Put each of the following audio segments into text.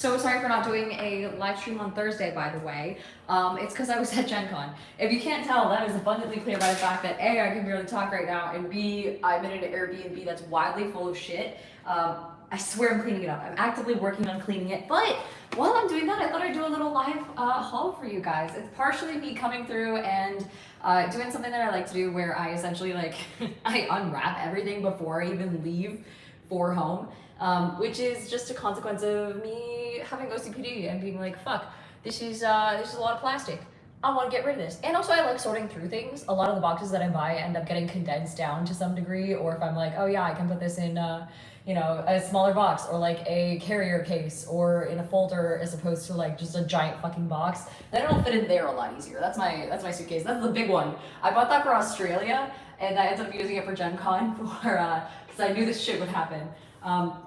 So sorry for not doing a live stream on Thursday, by the way. It's because I was at GenCon. If you can't tell, that is abundantly clear by the fact that A, I can barely talk right now, and B, I'm in an Airbnb that's widely full of shit. I swear I'm cleaning it up. I'm actively working on cleaning it, but while I'm doing that, I thought I'd do a little live haul for you guys. It's partially me coming through and doing something that I like to do where I essentially I unwrap everything before I even leave for home. Which is just a consequence of me having OCPD and being like, fuck, this is a lot of plastic. I want to get rid of this. And also I like sorting through things. A lot of the boxes that I buy end up getting condensed down to some degree, or if I'm like, oh yeah, I can put this in a smaller box, or like a carrier case, or in a folder as opposed to like just a giant fucking box. Then it'll fit in there a lot easier. That's my suitcase. That's the big one. I bought that for Australia and I ended up using it for Gen Con for because I knew this shit would happen.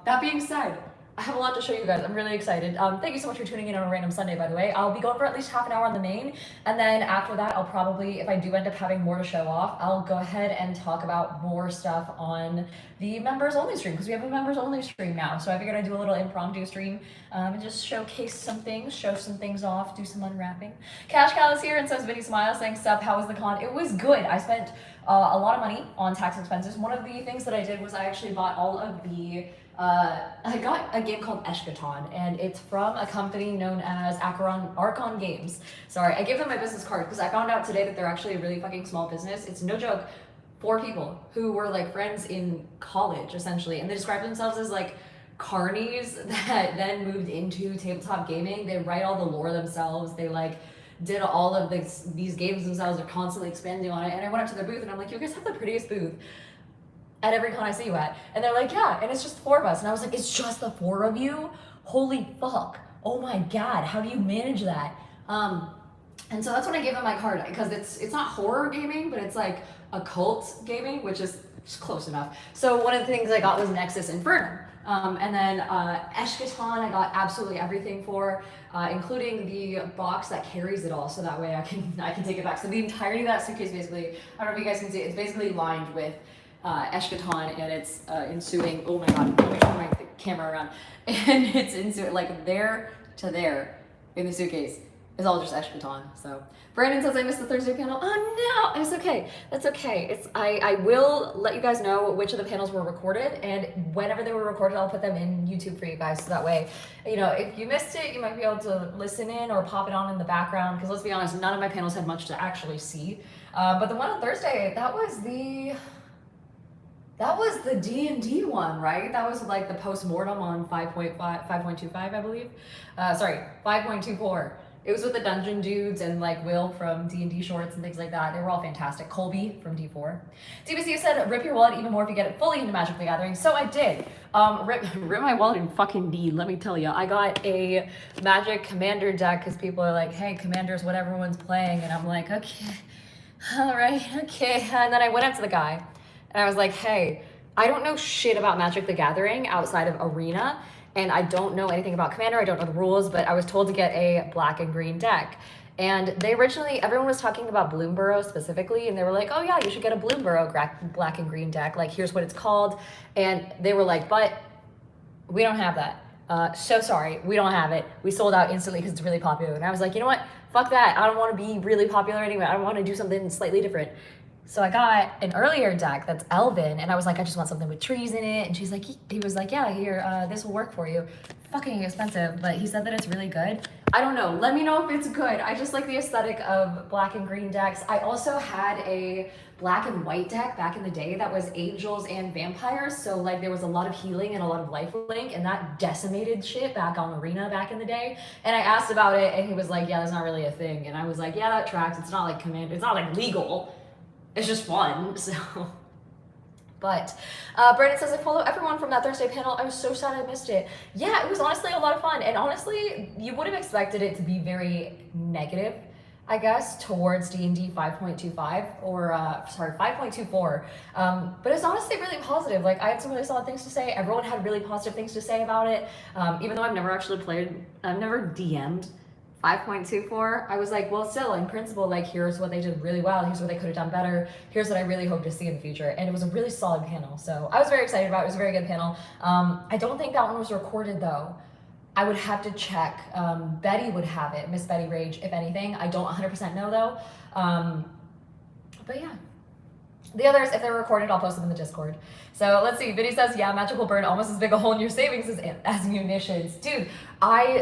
That being said, I have a lot to show you guys. I'm really excited. Thank you so much for tuning in on a random Sunday, by the way. I'll be going for at least half an hour on the main, and then after that, I'll probably, if I do end up having more to show off, I'll go ahead and talk about more stuff on the members only stream, because we have a members only stream now. So I figured I'd do a little impromptu stream and just showcase some things, show some things off, do some unwrapping. Cash Cow is here and says, Vinny Smiles, thanks, Sup, how was the con? It was good. I spent a lot of money on tax expenses. One of the things that I did was I actually bought all of the I got a game called Eskaton, and it's from a company known as Archon Games. Sorry, I gave them my business card because I found out today that they're actually a really fucking small business. It's no joke. 4 people who were like friends in college, essentially, and they describe themselves as like carnies that then moved into tabletop gaming. They write all the lore themselves. They like did all of these games themselves. They're constantly expanding on it. And I went up to their booth and I'm like, you guys have the prettiest booth at every con I see you at. And they're like, yeah, and it's just 4 of us. And I was like, it's just the 4 of you? Holy fuck. Oh my God, how do you manage that? And so that's when I gave them my card, because it's not horror gaming, but it's like occult gaming, which is just close enough. So one of the things I got was Nexus Infernum. And then Eskaton I got absolutely everything for, including the box that carries it all, so that way I can take it back. So the entirety of that suitcase basically, I don't know if you guys can see, it's basically lined with Eskaton, and it's ensuing, oh my god, let me turn my camera around, and it's ensuing, like there to there in the suitcase is all just Eskaton. So Brandon says I missed the Thursday panel. Oh no, it's okay, that's okay. I will let you guys know which of the panels were recorded, and whenever they were recorded I'll put them in YouTube for you guys, so that way, you know, if you missed it, you might be able to listen in or pop it on in the background, because let's be honest, none of my panels had much to actually see. But the one on Thursday, that was the D&D one, right? That was like the post-mortem on 5.25, I believe. Sorry, 5.24. It was with the Dungeon Dudes and like Will from D&D Shorts and things like that. They were all fantastic. Colby from D4. DBC said, rip your wallet even more if you get it fully into Magic the Gathering. So I did. Rip my wallet in fucking D, let me tell you. I got a Magic Commander deck because people are like, hey, Commander's what everyone's playing. And I'm like, okay, all right, okay. And then I went up to the guy and I was like, hey, I don't know shit about Magic the Gathering outside of Arena, and I don't know anything about Commander, I don't know the rules, but I was told to get a black and green deck. And they originally, everyone was talking about Bloomburrow specifically, and they were like, oh yeah, you should get a Bloomburrow black and green deck, like here's what it's called. And they were like, but we don't have that. So sorry, we don't have it. We sold out instantly because it's really popular. And I was like, you know what, fuck that, I don't want to be really popular anyway, I want to do something slightly different. So I got an earlier deck that's Elven, and I was like, I just want something with trees in it. And she's like, he was like, yeah, here, this will work for you. Fucking expensive, but he said that it's really good. I don't know, let me know if it's good. I just like the aesthetic of black and green decks. I also had a black and white deck back in the day that was angels and vampires. So like there was a lot of healing and a lot of lifelink, and that decimated shit back on Arena back in the day. And I asked about it, and he was like, yeah, that's not really a thing. And I was like, yeah, that tracks. It's not like Commander, it's not like legal. It's just fun, so. But Brandon says, I follow everyone from that Thursday panel. I was so sad I missed it. Yeah, it was honestly a lot of fun. And honestly, you would have expected it to be very negative, I guess, towards D&D 5.25 or, sorry, 5.24. But it's honestly really positive. Like, I had some really solid things to say. Everyone had really positive things to say about it. Even though I've never actually played, I've never DM'd 5.24, I was like, well, still, in principle, like, here's what they did really well, here's what they could have done better, here's what I really hope to see in the future. And it was a really solid panel, so I was very excited about it. It was a very good panel. I don't think that one was recorded, though. I would have to check. Betty would have it, Miss Betty Rage, if anything. I don't 100% know though. But yeah. The others, if they're recorded, I'll post them in the Discord. So let's see. Vinny says, yeah, Magic will burn almost as big a hole in your savings as munitions. Dude,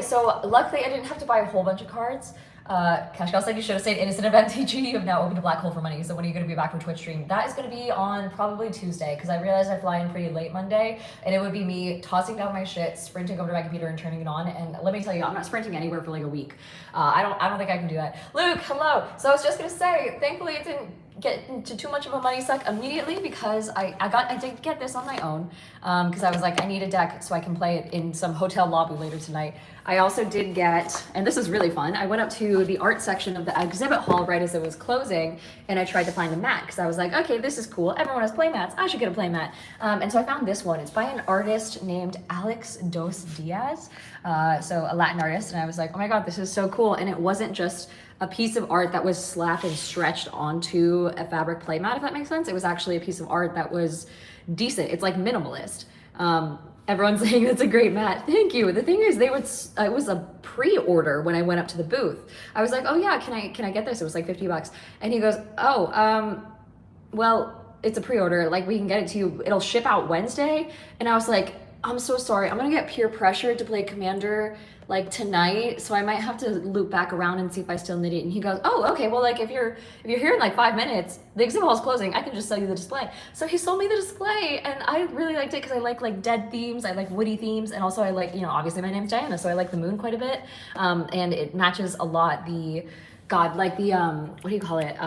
so luckily I didn't have to buy a whole bunch of cards. Cash Gal said you should have stayed innocent of MTG. You have now opened a black hole for money. So when are you going to be back for Twitch stream? That is going to be on probably Tuesday, because I realized I fly in pretty late Monday, and it would be me tossing down my shit, sprinting over to my computer and turning it on. And let me tell you, I'm not sprinting anywhere for like a week. I don't think I can do that. Luke, hello. So I was just going to say, thankfully it didn't get into too much of a money suck immediately, because I did get this on my own, because I was like, I need a deck so I can play it in some hotel lobby later tonight. I also did get, and this is really fun, I went up to the art section of the exhibit hall right as it was closing, and I tried to find a mat, because I was like, okay, this is cool, everyone has playmats, I should get a playmat. And so I found this one. It's by an artist named Alex Dos Diaz, so a Latin artist, and I was like, oh my god, this is so cool. And it wasn't just a piece of art that was slapped and stretched onto a fabric playmat, if that makes sense. It was actually a piece of art that was decent. It's like minimalist. Everyone's saying it's a great mat. Thank you. The thing is, it was a pre-order when I went up to the booth. I was like, oh yeah, can I get this? It was like $50. And he goes, oh, well, it's a pre-order. Like, we can get it to you. It'll ship out Wednesday. And I was like, I'm so sorry. I'm gonna get peer pressured to play Commander like tonight, so I might have to loop back around and see if I still need it. And he goes, oh, okay, well, like if you're here in like 5 minutes, the exhibit hall's closing, I can just sell you the display. So he sold me the display, and I really liked it because I like dead themes, I like woody themes, and also I like, you know, obviously my name's Diana, so I like the moon quite a bit, and it matches a lot the like the what do you call it,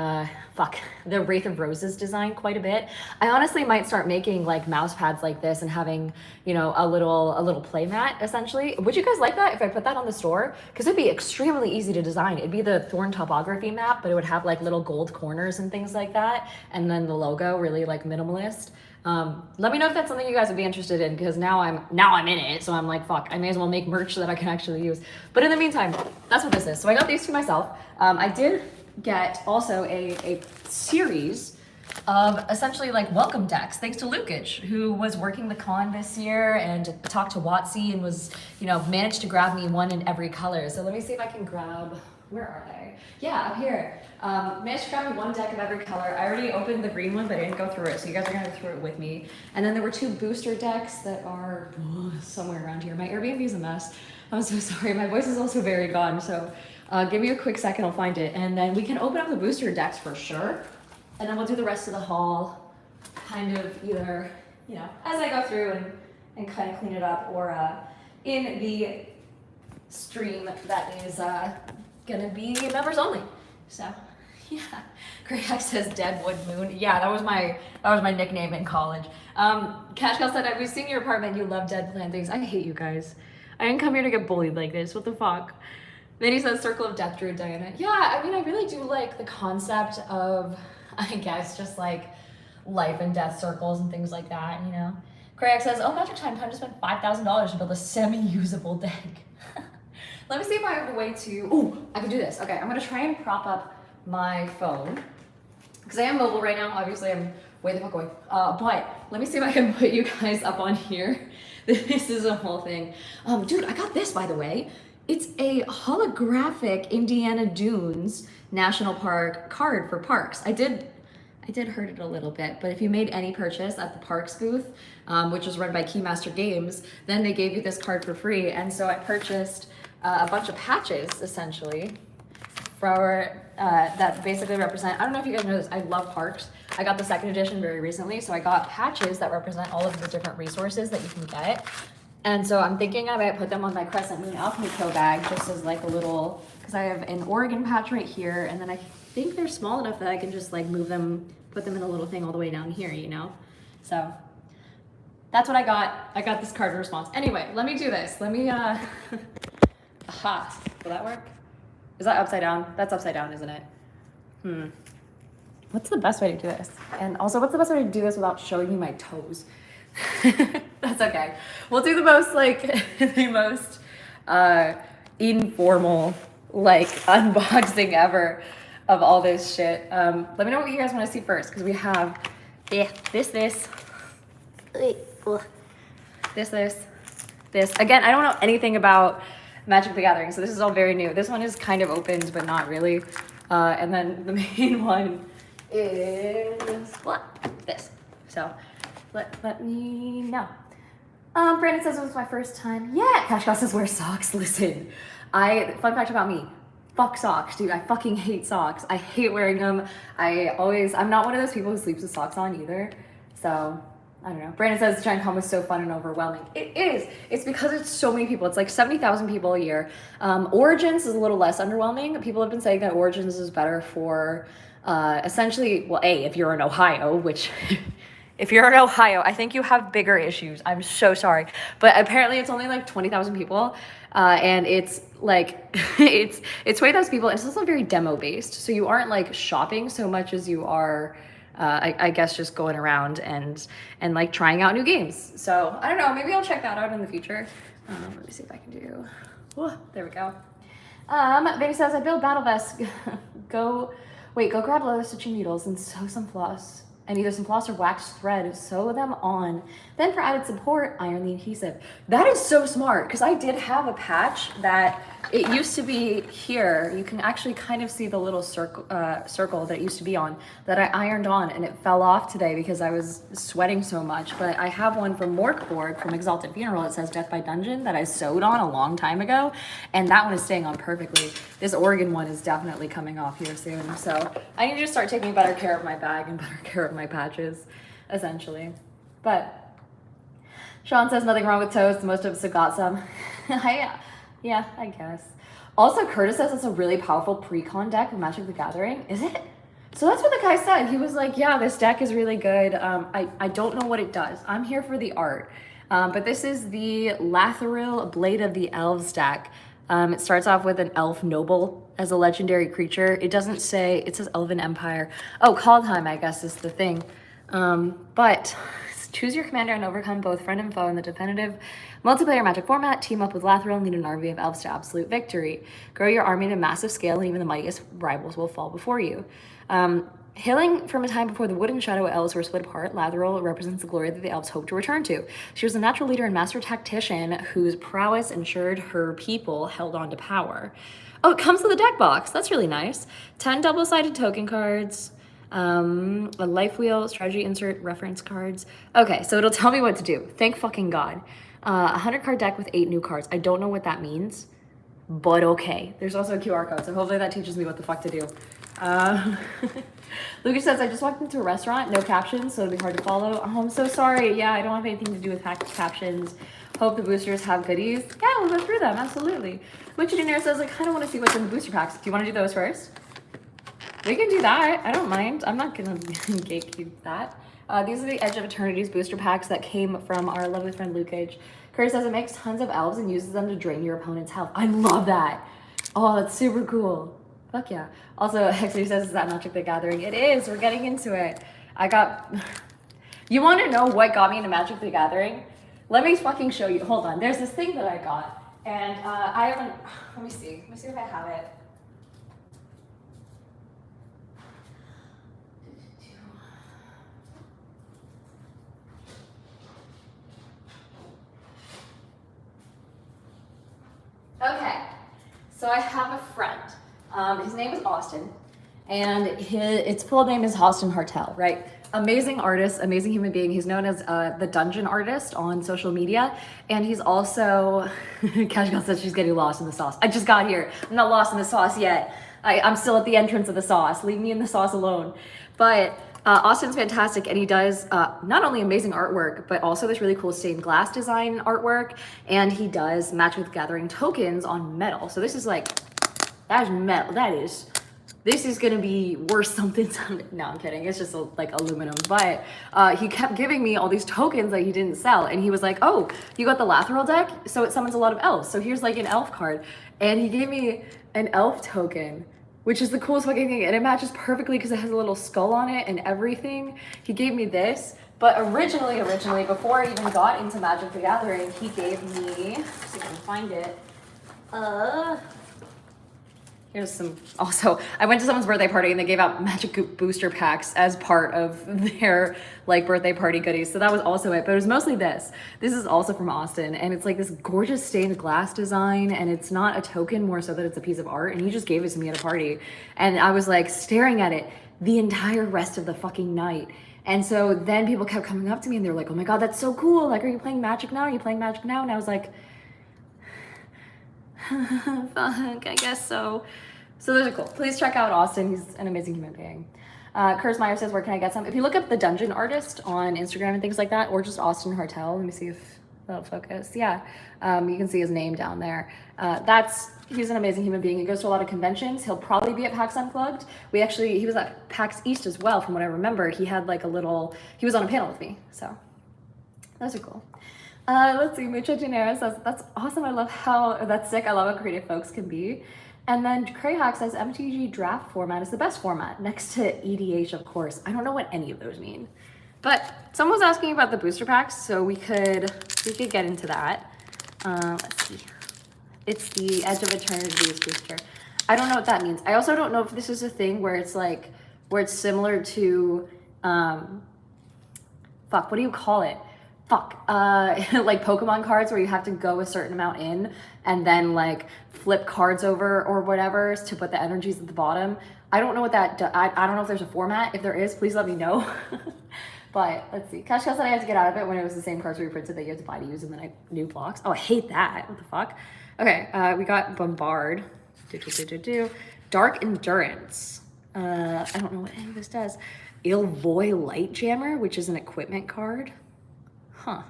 the Wraith of Roses design quite a bit. I honestly might start making like mouse pads like this and having, you know, a little play mat essentially. Would you guys like that if I put that on the store? Because it'd be extremely easy to design. It'd be the Thorn topography map, but it would have like little gold corners and things like that, and then the logo really like minimalist. Let me know if that's something you guys would be interested in, because now I'm in it, so I'm like, fuck, I may as well make merch that I can actually use. But in the meantime, that's what this is. So I got these two myself. I did get also a series of essentially like welcome decks, thanks to Lukich, who was working the con this year and talked to Watsy and was, you know, managed to grab me one in every color. So let me see if I can grab, where are they? Yeah, up here. Managed to grab me one deck of every color. I already opened the green one, but I didn't go through it, so you guys are gonna go through it with me. And then there were two booster decks that are somewhere around here. My Airbnb is a mess. I'm so sorry. My voice is also very gone, so give me a quick second, I'll find it. And then we can open up the booster decks for sure. And then we'll do the rest of the haul kind of either, you know, as I go through and kind of clean it up, or in the stream that is gonna be members only. So yeah, Greg says Deadwood Moon. Yeah, that was my nickname in college. Cash Gal said, I've been seeing your apartment, you love dead plant things. I hate you guys. I didn't come here to get bullied like this. What the fuck? Then he says Circle of Death Druid Diana. Yeah, I mean, I really do like the concept of, I guess, just like life and death circles and things like that, you know? Craig says, oh, Magic time to spend $5,000 to build a semi-usable deck. Let me see if I have a way to, ooh, I can do this. Okay, I'm gonna try and prop up my phone, because I am mobile right now. Obviously, I'm way the fuck away. But let me see if I can put you guys up on here. This is a whole thing. Dude, I got this, by the way. It's a holographic Indiana Dunes National Park card for Parks. I did hurt it a little bit, but if you made any purchase at the Parks booth, which was run by Keymaster Games, then they gave you this card for free. And so I purchased a bunch of patches, essentially, for that basically represent, I don't know if you guys know this, I love Parks. I got the second edition very recently, so I got patches that represent all of the different resources that you can get. And so I'm thinking I might put them on my Crescent Moon Alchemy Co bag, just as like a little, because I have an Oregon patch right here, and then I think they're small enough that I can just like move them, put them in a little thing all the way down here, you know? So that's what I got. I got this card in response. Anyway, let me do this. Let me, aha, will that work? Is that upside down? That's upside down, isn't it? What's the best way to do this? And also, what's the best way to do this without showing you my toes? That's okay. We'll do the most, like, the most informal, like, unboxing ever of all this shit. Let me know what you guys want to see first, because we have this, this. Again, I don't know anything about Magic the Gathering, so this is all very new. This one is kind of opened, but not really. And then the main one is what? This. So let me know. Brandon says it was my first time. Yeah, Cash God says wear socks. Listen, fun fact about me. Fuck socks, dude. I fucking hate socks. I hate wearing them. I'm not one of those people who sleeps with socks on either. So, I don't know. Brandon says GenCon was so fun and overwhelming. It is. It's because it's so many people. It's like 70,000 people a year. Origins is a little less underwhelming. People have been saying that Origins is better for essentially, well, if you're in Ohio, which... If you're in Ohio, I think you have bigger issues. I'm so sorry. But apparently it's only like 20,000 people. And it's like, it's 20,000 people. And it's also very demo based. So you aren't like shopping so much as you are, I guess, just going around and like trying out new games. So I don't know, maybe I'll check that out in the future. Let me see if I can do, there we go. Vinny says, I build battle vests. Go grab leather stitching needles and sew some floss. And either some floss or wax thread, sew them on. Then for added support, iron the adhesive. That is so smart, because I did have a patch that it used to be here. You can actually kind of see the little circle that it used to be on that I ironed on, and it fell off today because I was sweating so much. But I have one from Morkborg from Exalted Funeral. It says Death by Dungeon that I sewed on a long time ago, and that one is staying on perfectly. This Oregon one is definitely coming off here soon. So I need to start taking better care of my bag and better care of my patches, essentially. But Sean says nothing wrong with toast. Most of us have got some. Yeah, I guess. Also, Curtis says it's a really powerful pre-con deck of Magic the Gathering. Is it? So that's what the guy said. He was like, yeah, this deck is really good. I don't know what it does. I'm here for the art. But this is the Lathril Blade of the Elves deck. It starts off with an elf noble as a legendary creature. It doesn't say, it says Elven Empire. Oh, Kaldheim, I guess, is the thing. But choose your commander and overcome both friend and foe in the definitive multiplayer Magic format. Team up with Lathril and lead an army of elves to absolute victory. Grow your army to massive scale, and even the mightiest rivals will fall before you. Hailing from a time before the Wood and Shadow elves were split apart, Lathril represents the glory that the elves hope to return to. She was a natural leader and master tactician whose prowess ensured her people held on to power. Oh, it comes with a deck box. That's really nice. 10 double-sided token cards, a life wheel, strategy insert, reference cards. Okay, so it'll tell me what to do. Thank fucking God. 100 card deck with 8 new cards. I don't know what that means, but okay. There's also a QR code, so hopefully that teaches me what the fuck to do. Lucas says, I just walked into a restaurant, no captions, so it'll be hard to follow. Oh, I'm so sorry. Yeah, I don't have anything to do with captions. Hope the boosters have goodies. Yeah, we'll go through them, absolutely. Witchy Dinner says, I kind of want to see what's in the booster packs. Do you want to do those first? We can do that. I don't mind. I'm not going to gatekeep that. These are the Edge of Eternity's booster packs that came from our lovely friend Luke H. Curtis says it makes tons of elves and uses them to drain your opponent's health. I love that. Oh, that's super cool. Fuck yeah. Also, Hexer says, is that Magic the Gathering? It is. We're getting into it. You want to know what got me into Magic the Gathering? Let me fucking show you. Hold on. There's this thing that I got. And I haven't, let me see. Let me see if I have it. Okay, so I have a friend. His name is Austin, and its full name is Austin Hartel, right? Amazing artist, amazing human being. He's known as the Dungeon Artist on social media, and he's also, Cash Girl says she's getting lost in the sauce. I just got here. I'm not lost in the sauce yet. I'm still at the entrance of the sauce. Leave me in the sauce alone. But Austin's fantastic, and he does not only amazing artwork, but also this really cool stained glass design artwork, and he does Magic the Gathering tokens on metal. So this is like, that is metal. This is gonna be worth something someday. No, I'm kidding. It's just like aluminum. But he kept giving me all these tokens that he didn't sell, and he was like, "Oh, you got the Lathril deck? So it summons a lot of elves. So here's like an elf card," and he gave me an elf token, which is the coolest fucking thing, and it matches perfectly because it has a little skull on it and everything. He gave me this, but originally, before I even got into Magic the Gathering, he gave me, let's see if I can find it. Here's some, also, I went to someone's birthday party and they gave out magic booster packs as part of their like birthday party goodies. So that was also it, but it was mostly this. This is also from Austin and it's like this gorgeous stained glass design and it's not a token, more so that it's a piece of art, and he just gave it to me at a party. And I was like staring at it the entire rest of the fucking night. And so then people kept coming up to me and they were like, oh my God, that's so cool. Like, are you playing Magic now? Are you playing Magic now? And I was like, fuck, I guess so. So those are cool. Please check out Austin. He's an amazing human being. Curse Meyer says, where can I get some? If you look up the Dungeon Artist on Instagram and things like that, or just Austin Hartel, let me see if that'll focus. Yeah, you can see his name down there. He's an amazing human being. He goes to a lot of conventions. He'll probably be at PAX Unplugged. He was at PAX East as well, from what I remember. He had like he was on a panel with me. So those are cool. Let's see, Mucha Genera says, that's awesome. I love that's sick. I love how creative folks can be. And then Crayhack says, MTG draft format is the best format, next to EDH, of course. I don't know what any of those mean. But someone was asking about the booster packs, so we could get into that. Let's see. It's the Edge of Eternity's booster. I don't know what that means. I also don't know if this is a thing where it's like, where it's similar to, what do you call it? Like Pokemon cards where you have to go a certain amount in and then like flip cards over or whatever to put the energies at the bottom. I don't know what that I don't know if there's a format. If there is, please let me know. But let's see. Cash said I had to get out of it when it was the same cards reprinted that you had to buy to use in the new blocks. Oh, I hate that. What the fuck? Okay, we got Bombard. Dark Endurance. I don't know what any of this does. Ilvoy Light Jammer, which is an equipment card. Huh.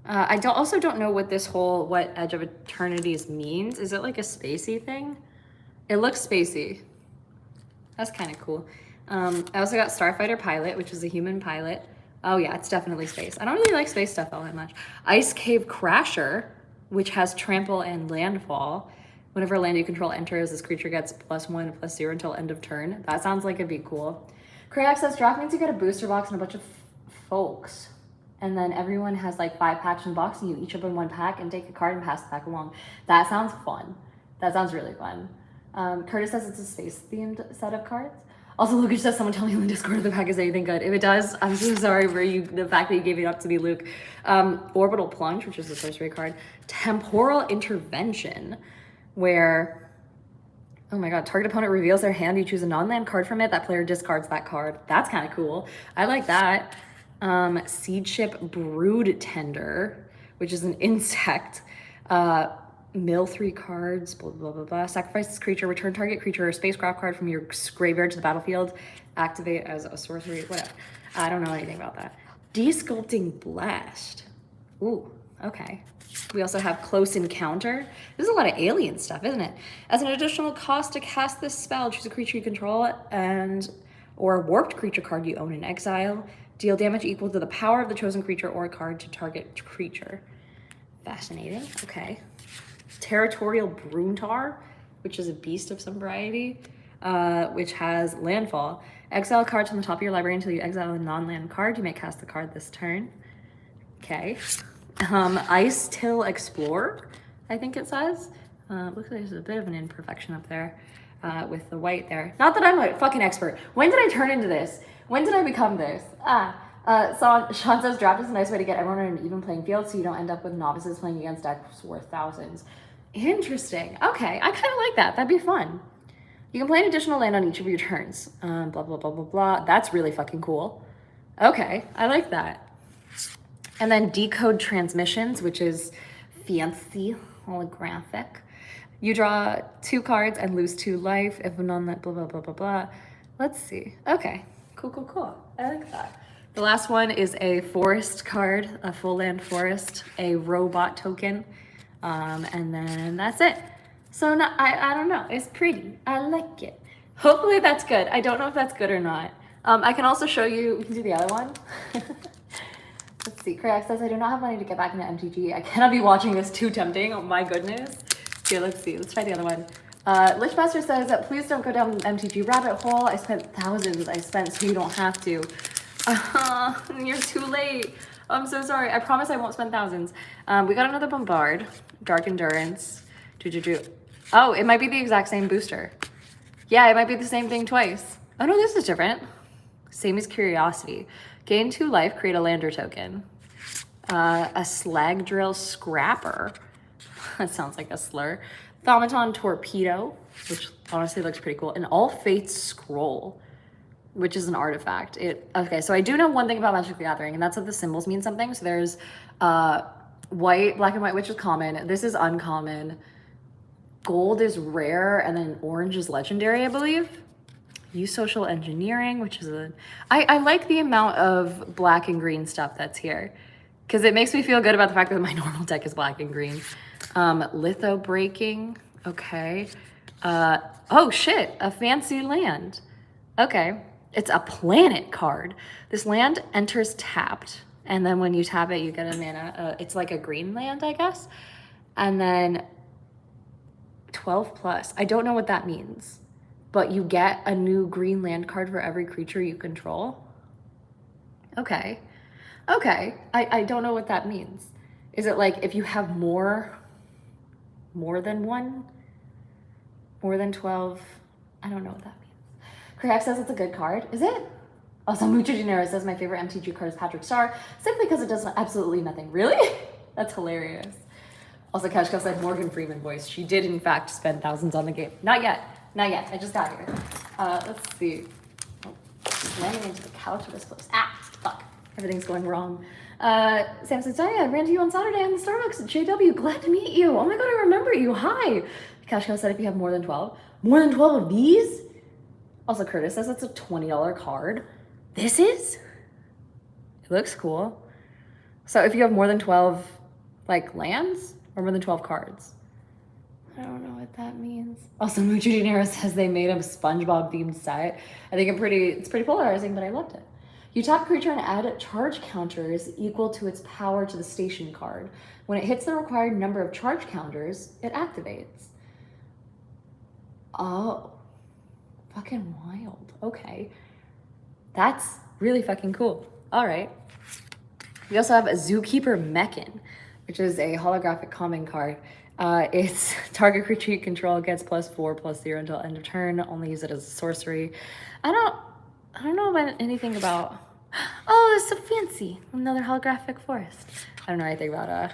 I also don't know what what Edge of Eternities means. Is it like a spacey thing? It looks spacey. That's kind of cool. I also got Starfighter Pilot, which is a human pilot. Oh yeah, it's definitely space. I don't really like space stuff all that much. Ice Cave Crasher, which has Trample and Landfall. Whenever land you control enters, this creature gets +1/+0 until end of turn. That sounds like it'd be cool. Krayak says, draft means you get a booster box and a bunch of folks. And then everyone has like 5 packs in the box and you each open 1 pack and take a card and pass the pack along. That sounds fun. That sounds really fun. Curtis says it's a space-themed set of cards. Also, Luke says, someone tell me in the Discord if the pack is anything good. If it does, I'm so sorry for the fact that you gave it up to me, Luke. Orbital Plunge, which is a sorcery card. Temporal Intervention, where, oh my god, target opponent reveals their hand, you choose a non-land card from it, that player discards that card. That's kind of cool. I like that. Seed Ship Brood Tender, which is an insect. Mill 3 cards, blah, blah, blah, blah. Sacrifice this creature, return target creature or spacecraft card from your graveyard to the battlefield. Activate as a sorcery, whatever. I don't know anything about that. Desculpting Blast. Ooh, okay. We also have Close Encounter. There's a lot of alien stuff, isn't it? As an additional cost to cast this spell, choose a creature you control or a warped creature card you own in exile. Deal damage equal to the power of the chosen creature or card to target creature. Fascinating, okay. Territorial Bruntar, which is a beast of some variety, which has landfall. Exile cards from the top of your library until you exile a non-land card. You may cast the card this turn. Okay. Ice Till Explorer, I think it says. Looks like there's a bit of an imperfection up there with the white there. Not that I'm a fucking expert. When did I turn into this? When did I become this? Sean says draft is a nice way to get everyone on an even playing field so you don't end up with novices playing against decks worth thousands. Interesting. Okay, I kind of like that. That'd be fun. You can play an additional land on each of your turns. Blah, blah, blah, blah, blah. That's really fucking cool. Okay, I like that. And then Decode Transmissions, which is fancy, holographic. You draw 2 cards and lose 2 life. If none that blah, blah, blah, blah, blah. Let's see. Okay, cool, cool, cool. I like that. The last one is a forest card, a full land forest, a robot token. And then that's it. So no, I don't know. It's pretty. I like it. Hopefully that's good. I don't know if that's good or not. I can also show you, we can do the other one. Let's see. Krayak says, I do not have money to get back into MTG. I cannot be watching this, too tempting. Oh my goodness. Okay, let's see. Let's try the other one. Lichmaster says that please don't go down the MTG rabbit hole. I spent thousands. I spent so you don't have to. You're too late. I'm so sorry. I promise I won't spend thousands. We got another Bombard. Dark Endurance. Oh, it might be the exact same booster. Yeah, it might be the same thing twice. Oh no, this is different. Same as Curiosity. Gain 2 life, create a lander token. A slag drill scrapper. That sounds like a slur. Thaumaton torpedo, which honestly looks pretty cool. An all faith scroll, which is an artifact. Okay, so I do know one thing about Magic the Gathering, and that's that the symbols mean something. So there's white, black and white, which is common. This is uncommon. Gold is rare, and then orange is legendary, I believe. Use social engineering, which is I like the amount of black and green stuff that's here, because it makes me feel good about the fact that my normal deck is black and green. Litho breaking, okay. Oh shit, a fancy land. Okay, it's a planet card. This land enters tapped, and then when you tap it, you get a mana. It's like a green land, I guess. And then 12 plus. I don't know what that means, but you get a new green land card for every creature you control. Okay. Okay. I don't know what that means. Is it like if you have more than one? More than 12? I don't know what that means. Craig says it's a good card. Is it? Also, Mucho Dinero says my favorite MTG card is Patrick Star, simply because it does absolutely nothing. Really? That's hilarious. Also, Kashka said Morgan Freeman voice. She did, in fact, spend thousands on the game. Not yet. Not yet. I just got here. Let's see. Oh, landing into the couch of this place. Ah, fuck. Everything's going wrong. Sam says, oh yeah, I ran to you on Saturday in the Starbucks at JW. Glad to meet you. Oh my god, I remember you. Hi. Kashka said if you have more than 12. More than 12 of these? Also, Curtis says it's a $20 card. This is? It looks cool. So if you have more than 12, like, lands? Or more than 12 cards? I don't know what that means. Also, Mucho Dinero says they made a SpongeBob themed set. I think it's pretty polarizing, but I loved it. You tap a creature and add charge counters equal to its power to the station card. When it hits the required number of charge counters, it activates. Oh, fucking wild. Okay. That's really fucking cool. All right. We also have a Zookeeper Mechan, which is a holographic common card. It's target creature you control gets +4/+0 until end of turn. Only use it as a sorcery. I don't know about anything about. Oh, it's so fancy. Another holographic forest. I don't know anything about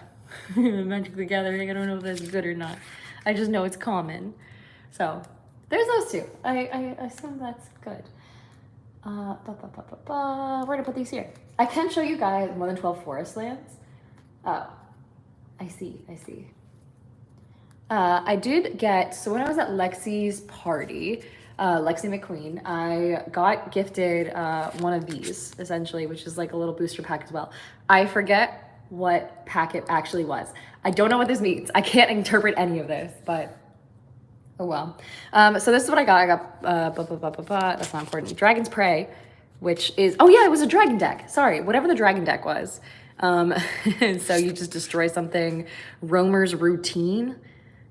Magic the Gathering. I don't know if that's good or not. I just know it's common. So there's those two. I assume that's good. Where to put these here? I can show you guys more than 12 forest lands. Oh, I see. I did get, so when I was at Lexi's party, Lexi McQueen, I got gifted one of these, essentially, which is like a little booster pack as well. I forget what pack it actually was. I don't know what this means. I can't interpret any of this, but oh well. So this is what I got. I got, that's not important. Dragon's Prey, which is, oh yeah, it was a dragon deck. Sorry, whatever the dragon deck was. So you just destroy something. Roamer's Routine.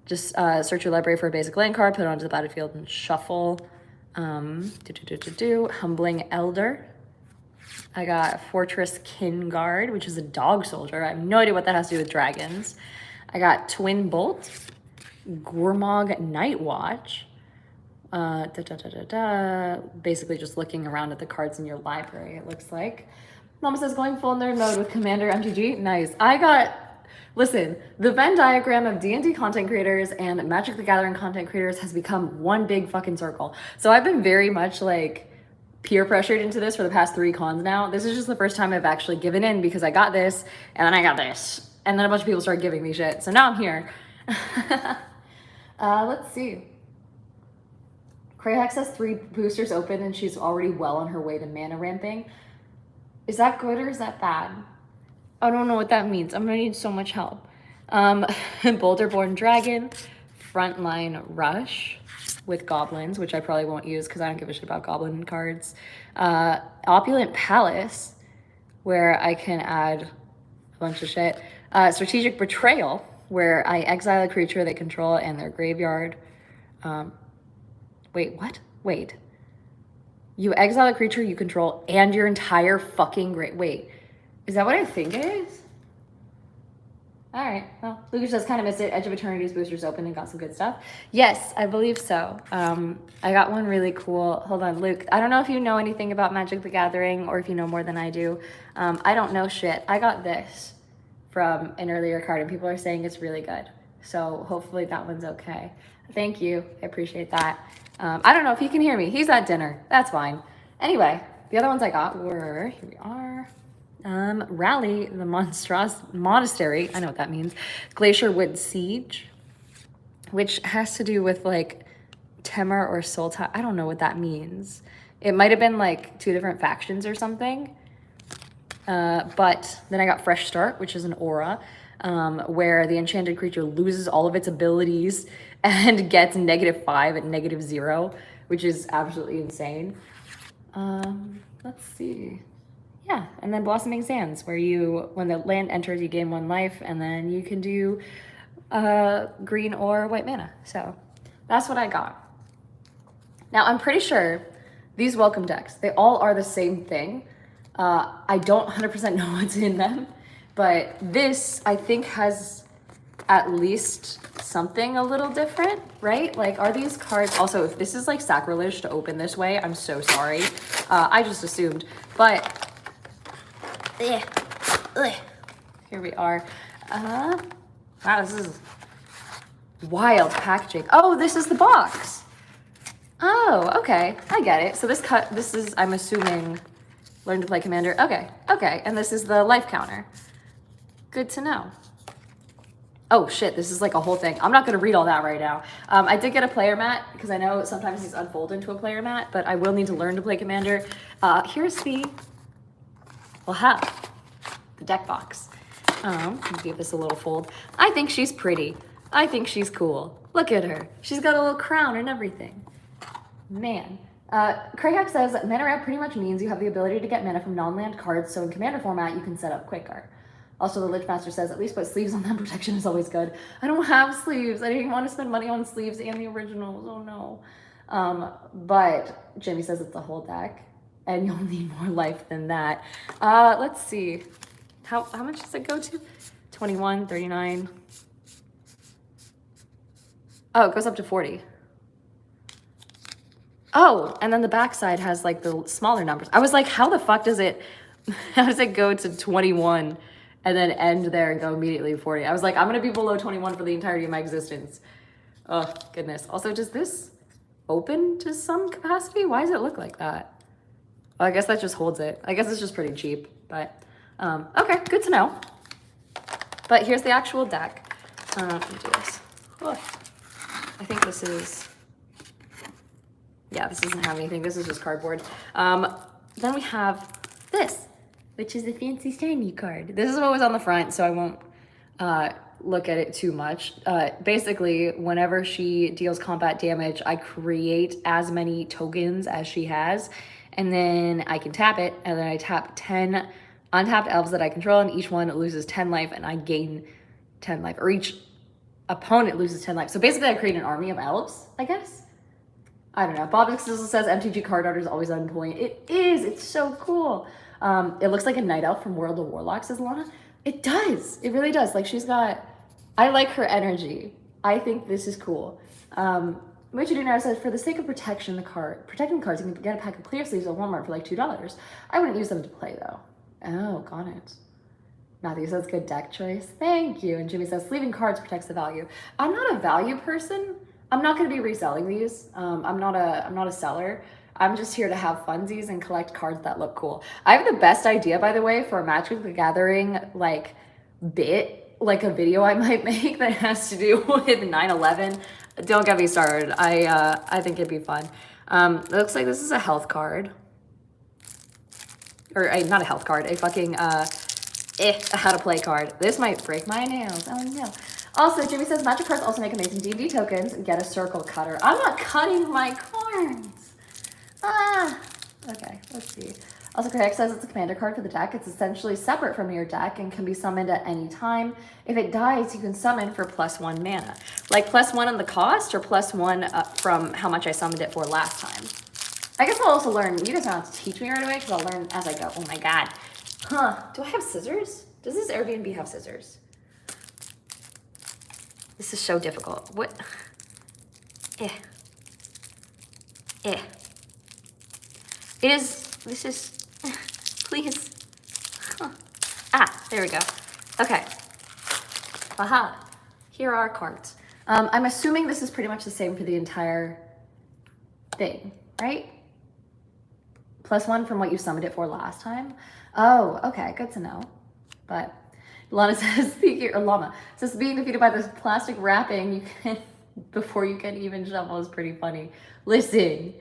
Just search your library for a basic land card, put it onto the battlefield, and shuffle. Humbling Elder. I got Fortress Kinguard, which is a dog soldier. I have no idea what that has to do with dragons. I got Twin Bolt. Gormog Night Watch. Basically just looking around at the cards in your library, it looks like. Mama says going full nerd mode with Commander MTG. Nice. Listen, the Venn diagram of D&D content creators and Magic the Gathering content creators has become one big fucking circle. So I've been very much like peer pressured into this for the past 3 cons now. This is just the first time I've actually given in because I got this and then I got this. And then a bunch of people started giving me shit. So now I'm here. Let's see. Crayhex has 3 boosters open and she's already well on her way to mana ramping. Is that good or is that bad? I don't know what that means. I'm gonna need so much help. Boulderborn Dragon, Frontline Rush with Goblins, which I probably won't use because I don't give a shit about Goblin cards. Opulent Palace, where I can add a bunch of shit. Strategic Betrayal, where I exile a creature they control and their graveyard. Wait, what? Wait. You exile a creature you control and your entire fucking wait. Is that what I think it is? All right. Well, Lucas just kind of missed it. Edge of Eternity's boosters open and got some good stuff. Yes, I believe so. I got one really cool. Hold on, Luke. I don't know if you know anything about Magic the Gathering or if you know more than I do. I don't know shit. I got this from an earlier card and people are saying it's really good. So hopefully that one's okay. Thank you. I appreciate that. I don't know if he can hear me. He's at dinner. That's fine. Anyway, the other ones I got were, here we are. Rally the Monastery, I know what that means. Glacier Wood Siege, which has to do with like Temur or Sultai. I don't know what that means. It might have been like 2 different factions or something. But then I got Fresh Start, which is an aura, where the enchanted creature loses all of its abilities and gets -5 and -0, which is absolutely insane. Let's see. Yeah, and then Blossoming Sands, where you, when the land enters, you gain 1 life, and then you can do green or white mana. So that's what I got. Now, I'm pretty sure these welcome decks, they all are the same thing. I don't 100% know what's in them, but this, I think, has at least something a little different, right? Like, are these cards... Also, if this is, like, sacrilege to open this way, I'm so sorry. I just assumed. But... Here we are. Wow, this is wild packaging. Oh, this is the box. Oh, okay. I get it. So this is, I'm assuming, learn to play commander. Okay. And this is the life counter. Good to know. Oh shit, this is like a whole thing. I'm not gonna read all that right now. I did get a player mat because I know sometimes these unfold into a player mat, but I will need to learn to play commander. Here's the... We'll have the deck box. Give this a little fold. I think she's pretty. I think she's cool. Look at her. She's got a little crown and everything. Man. Krayhak says that mana ramp pretty much means you have the ability to get mana from non-land cards, so in commander format you can set up quicker. Also, the Lich Master says at least put sleeves on them. Protection is always good. I don't have sleeves. I didn't want to spend money on sleeves and the originals. Oh no. But Jimmy says it's a whole deck. And you'll need more life than that. Let's see. How much does it go to? 21, 39. Oh, it goes up to 40. Oh, and then the backside has like the smaller numbers. I was like, how the fuck does it go to 21 and then end there and go immediately to 40? I was like, I'm gonna be below 21 for the entirety of my existence. Oh, goodness. Also, does this open to some capacity? Why does it look like that? Well, I guess that just holds it. I guess it's just pretty cheap, but okay, good to know. But here's the actual deck. Let me do this. Oh, I think this is, yeah, this doesn't have anything. This is just cardboard. Then we have this, which is a fancy shiny card. This is what was on the front, so I won't look at it too much. Basically, whenever she deals combat damage, I create as many tokens as she has, and then I can tap it, and then I tap 10 untapped elves that I control, and each one loses 10 life, and I gain 10 life, or each opponent loses 10 life. So basically, I create an army of elves, I guess. I don't know. Bob Sizzle says MTG card art is always on point. It is. It's so cool. It looks like a night elf from World of Warlock, says Lana. It does. It really does. Like, she's got... I like her energy. I think this is cool. Richard Dinar says, for the sake of protecting the cards, you can get a pack of clear sleeves at Walmart for like $2. I wouldn't use them to play, though. Oh, got it. Matthew says, good deck choice. Thank you. And Jimmy says, sleeving cards protects the value. I'm not a value person. I'm not going to be reselling these. I'm not a seller. I'm just here to have funsies and collect cards that look cool. I have the best idea, by the way, for a Magic the Gathering, like, bit, like a video I might make that has to do with 9/11. Don't get me started. I think it'd be fun. It looks like this is a health card. Or not a health card, a fucking, a how to play card. This might break my nails. Oh no. Also, Jimmy says, Magic cards also make amazing D&D tokens. Get a circle cutter. I'm not cutting my corns. Ah. Okay, let's see. Also, Craig says it's a commander card for the deck. It's essentially separate from your deck and can be summoned at any time. If it dies, you can summon for +1 mana. Like +1 on the cost or +1 from how much I summoned it for last time. I guess I'll also learn. You guys don't have to teach me right away because I'll learn as I go. Oh my god. Huh. Do I have scissors? Does this Airbnb have scissors? This is so difficult. What? Eh. Eh. It is, this is, please. Huh. Ah, there we go. Okay. Aha. Here are our cards. I'm assuming this is pretty much the same for the entire thing, right? +1 from what you summoned it for last time. Oh, okay, good to know. But Lana says, speaking, or Llama says, being defeated by this plastic wrapping you can before you can even shuffle is pretty funny. Listen.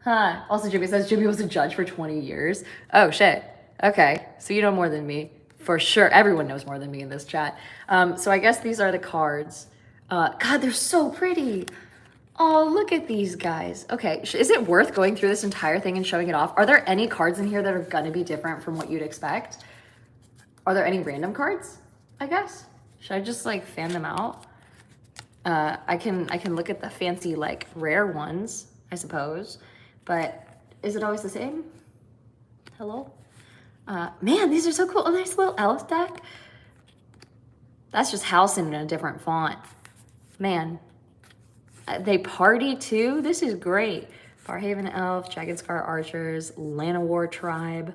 Huh. Also, Jimmy says Jimmy was a judge for 20 years. Oh, shit. Okay, so you know more than me. For sure, everyone knows more than me in this chat. So I guess these are the cards. God, they're so pretty. Oh, look at these guys. Okay, is it worth going through this entire thing and showing it off? Are there any cards in here that are gonna be different from what you'd expect? Are there any random cards, I guess? Should I just like fan them out? I can look at the fancy like rare ones, I suppose. But is it always the same? Hello? Man, these are so cool. A nice little elf deck. That's just Halcyon in a different font. Man. They party too? This is great. Farhaven Elf, Jagged Scar Archers, Llanowar Tribe,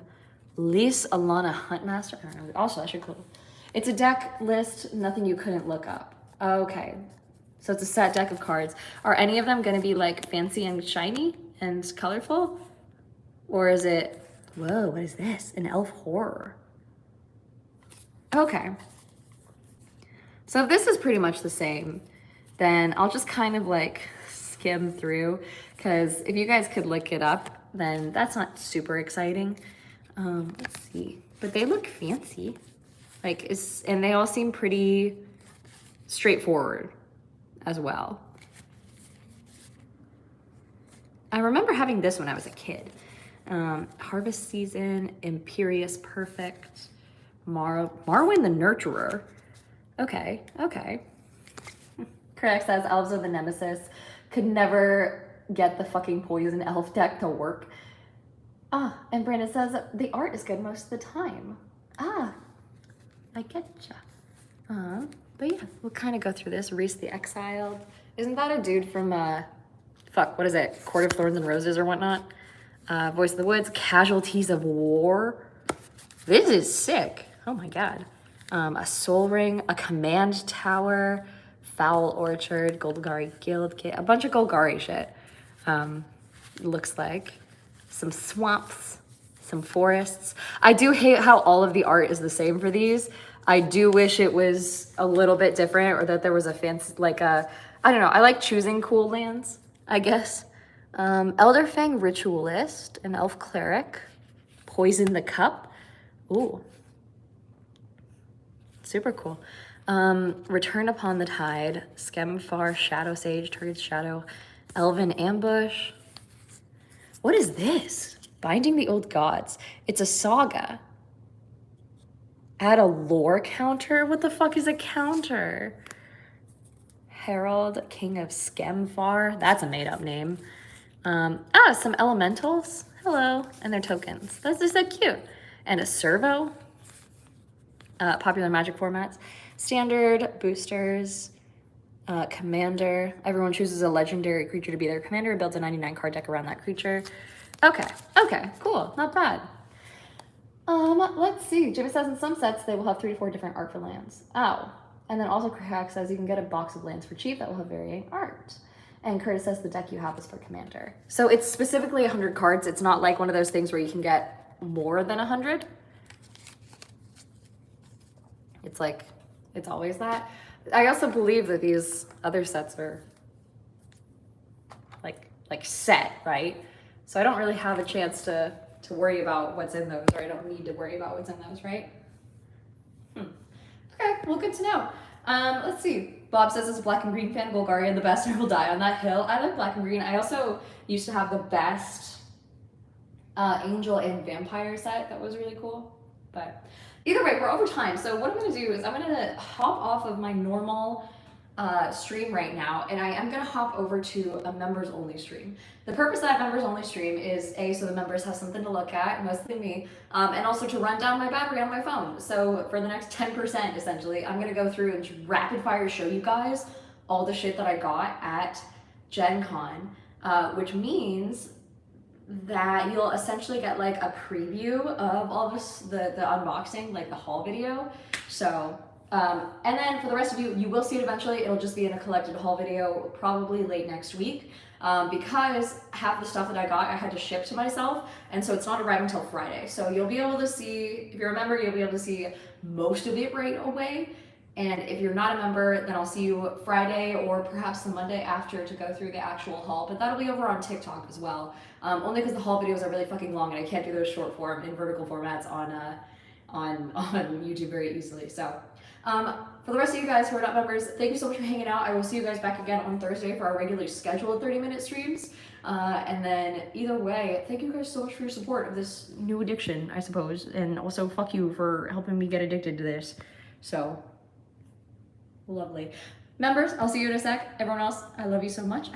Lys Alana Huntmaster. I don't know. Also, that should cool. It's a deck list, nothing you couldn't look up. Okay. So it's a set deck of cards. Are any of them going to be like fancy and shiny and colorful? Or is it, whoa, what is this? An elf horror. Okay. So if this is pretty much the same, then I'll just kind of like skim through, because if you guys could look it up, then that's not super exciting. Let's see, but they look fancy. Like, and they all seem pretty straightforward as well. I remember having this when I was a kid. Harvest Season, Imperious Perfect, Marwyn the Nurturer. Okay, okay. Correct says Elves are the nemesis. Could never get the fucking poison elf deck to work. Ah, and Brandon says the art is good most of the time. Ah, I getcha. But yeah, we'll kind of go through this. Reese the Exiled. Isn't that a dude from, fuck, what is it? Court of Thorns and Roses or whatnot? Voice of the Woods, Casualties of War. This is sick. Oh my god. A Soul Ring, a Command Tower, Foul Orchard, Golgari Guild Kit, a bunch of Golgari shit. Looks like. Some swamps, some forests. I do hate how all of the art is the same for these. I do wish it was a little bit different, or that there was a fancy, like a, I don't know, I like choosing cool lands, I guess. Elderfang Ritualist, an Elf Cleric, Poison the Cup. Ooh. Super cool. Return Upon the Tide, Skemfar, Shadow Sage, Target's Shadow, Elven Ambush. What is this? Binding the Old Gods. It's a saga. Add a lore counter? What the fuck is a counter? Herald, King of Skemfar. That's a made-up name. Some elementals. Hello. And their tokens. That's just so cute. And a servo. Popular Magic formats. Standard, boosters, commander. Everyone chooses a legendary creature to be their commander and builds a 99 card deck around that creature. Okay, cool, not bad. Let's see. Jimmy says in some sets they will have 3 to 4 different art for lands. Oh, and then also Crack says you can get a box of lands for cheap that will have varying art. And Curtis says the deck you have is for commander. So it's specifically 100 cards. It's not like one of those things where you can get more than 100. It's like, it's always that. I also believe that these other sets are like set, right? So I don't really have a chance to worry about what's in those, or I don't need to worry about what's in those, right? Okay, well, good to know. Let's see. Bob says, as a black and green fan, Golgarian the best, and will die on that hill. I like black and green. I also used to have the best angel and vampire set. That was really cool. But either way, we're over time. So what I'm going to do is I'm going to hop off of my normal stream right now, and I am gonna hop over to a members only stream. The purpose of that members only stream is so the members have something to look at, mostly me, and also to run down my battery on my phone. So for the next 10%, essentially, I'm gonna go through and rapid fire show you guys all the shit that I got at GenCon, which means that you'll essentially get like a preview of all this, the unboxing, like the haul video. So, and then for the rest of you, you will see it eventually. It'll just be in a collected haul video, probably late next week, because half the stuff that I got, I had to ship to myself, and so it's not arriving until Friday. So you'll be able to see, if you're a member, you'll be able to see most of it right away. And if you're not a member, then I'll see you Friday or perhaps the Monday after to go through the actual haul. But that'll be over on TikTok as well. Only because the haul videos are really fucking long and I can't do those short form in vertical formats on YouTube very easily. So for the rest of you guys who are not members, thank you so much for hanging out. I will see you guys back again on Thursday for our regularly scheduled 30-minute streams. And then either way, thank you guys so much for your support of this new addiction, I suppose. And also fuck you for helping me get addicted to this. So lovely. Members, I'll see you in a sec. Everyone else, I love you so much.